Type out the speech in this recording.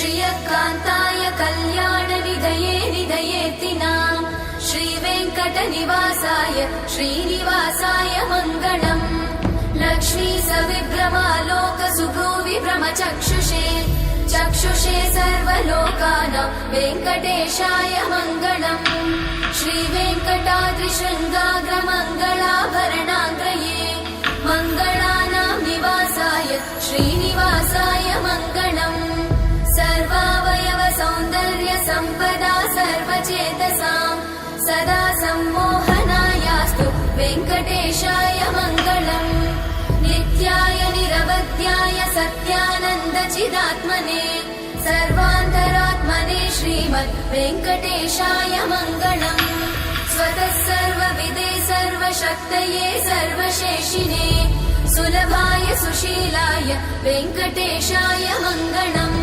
श्रियकान्ताय कल्याणनिधये निधयेतिनाम् श्रीवेङ्कटनिवासाय श्रीनिवासाय मङ्गलम् लक्ष्मी सविभ्रमालोक सुभ्रूविभ्रमचक्षुषे चक्षुषे सर्वलोकानां वेङ्कटेशाय मङ्गलम् श्रीवेङ्कटाद्रिशृङ्गाग्रमङ्गलाभरणाङ्गये मङ्गलानां निवासाय श्रीनिवासाय मङ्गलम् सर्वावयव सौन्दर्य सम्पदा सर्वचेतसां सदा सम्मोहनायास्तु वेङ्कटेशाय मङ्गलम् नित्याय निरवध्याय सत्यानन्दचिदात्मने सर्वान्तरात्मने श्रीमद् वेङ्कटेशाय मङ्गलम् स्वतः सर्वविदे सर्वशक्तये सर्वशेषिने सुलभाय सुशीलाय वेङ्कटेशाय मङ्गलम्।